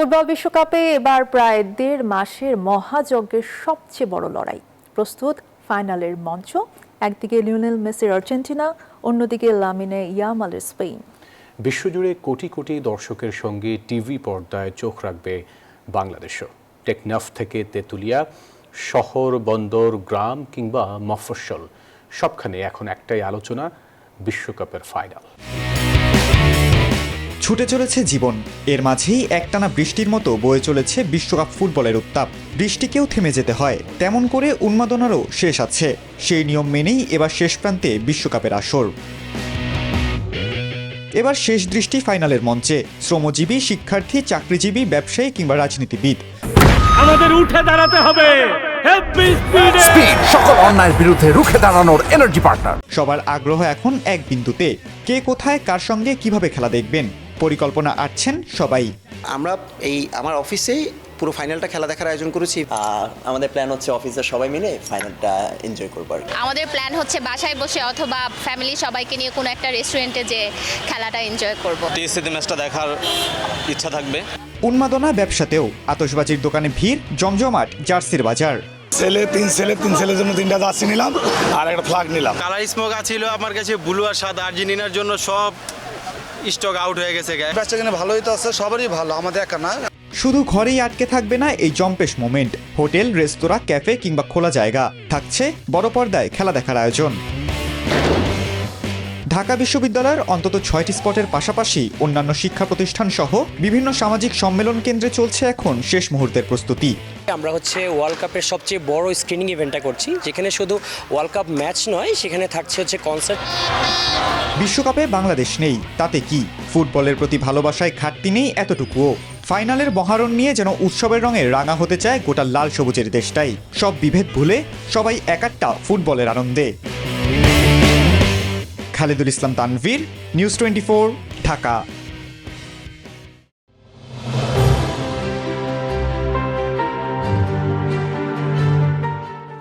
Football বিশ্বকাপে এবার প্রায় ১.৫ মাসের মহাযজ্ঞের সবচেয়ে বড় লড়াই। প্রস্তুত ফাইনালের মঞ্চ। একদিকে লিওনেল মেসির আর্জেন্টিনা, অন্যদিকে লামিনে ইয়ামালের স্পেন। বিশ্বজুড়ে কোটি কোটি দর্শকের সঙ্গে টিভি পর্দায় চোখ রাখবে বাংলাদেশও। টেকনাফ থেকে তেঁতুলিয়া, শহর, বন্দর, গ্রাম কিংবা মফস্বল, সবখানে এখন একটাই আলোচনা, বিশ্বকাপের ফাইনাল। ছুটে চলেছে জীবন, এর মাঝেই একটানা বৃষ্টির মতো বয়ে চলেছে বিশ্বকাপ ফুটবলের উত্তাপ। বৃষ্টিকেও থেমে যেতে হয়, তেমন করে উন্মাদনারও শেষ আছে। সেই নিয়ম মেনেই এবার শেষ প্রান্তে বিশ্বকাপের আসর। এবার শেষ দৃষ্টি ফাইনালের মঞ্চে। শ্রমজীবী, শিক্ষার্থী, চাকরিজীবী, ব্যবসায়ী কিংবা রাজনীতিবিদ, আমাদের উঠে দাঁড়াতে হবে। স্পিড, সকল অন্যায়ের বিরুদ্ধে রুখে দাঁড়ানোর এনার্জি পার্টনার। সবার আগ্রহ এখন এক বিন্দুতে, কে কোথায় কার সঙ্গে কিভাবে খেলা দেখবেন। পরিকল্পনা আঁটছেন সবাই। আমরা আমার অফিসেই পুরো ফাইনালটা খেলা দেখার আয়োজন করেছি। আমাদের প্ল্যান হচ্ছে অফিসের সবাই মিলে ফাইনালটা এনজয় করবো। আমাদের প্ল্যান হচ্ছে বাসায় বসে অথবা ফ্যামিলি সবাইকে নিয়ে কোনো একটা রেস্টুরেন্টে যে খেলাটা এনজয় করব। টিএসসিতে ম্যাচটা দেখার ইচ্ছা থাকবে। উন্মাদনা ব্যবসাতেও, আতশবাজির দোকানে ভিড়, জমজমাট জার্সির বাজার। তিন ছেলের জন্য 3টা জার্সি নিলাম আর একটা ফ্ল্যাগ নিলাম। কালার স্মোক ছিল আমার কাছে, ব্লু আর সাদা। আর্জেন্টিনার জন্য সব স্টক আউট হয়ে গেছে। ব্যবসা কিনে ভালোই তো আছে, সবারই ভালো, আমাদের একা না। শুধু ঘরেই আটকে থাকবে না এই জম্পেশ মোমেন্ট। হোটেল, রেস্তোরাঁ, ক্যাফে কিংবা খোলা জায়গা, থাকছে বড় পর্দায় খেলা দেখার আয়োজন। ঢাকা বিশ্ববিদ্যালয়ের অন্তত 6টি স্পটের পাশাপাশি অন্যান্য শিক্ষা প্রতিষ্ঠান সহ বিভিন্ন সামাজিক সম্মেলন কেন্দ্রে চলছে এখন শেষ মুহূর্তের প্রস্তুতি। আমরা ওয়ার্ল্ড কাপের সবচেয়ে বড় স্ক্রিনিং ইভেন্টটা করছি, যেখানে শুধু ওয়ার্ল্ড কাপ ম্যাচ নয়, সেখানে থাকছে কনসার্ট। বিশ্বকাপে বাংলাদেশ নেই, তাতে কি? ফুটবলের প্রতি ভালোবাসায় ঘাটতি নেই এতটুকুও। ফাইনালের মহারণ নিয়ে যেন উৎসবের রঙে রাঙা হতে চায় গোটা লাল সবুজের দেশটাই। সব বিভেদ ভুলে সবাই একাট্টা ফুটবলের আনন্দে। খালেদুল ইসলাম তানভীর, নিউজ 24, ঢাকা।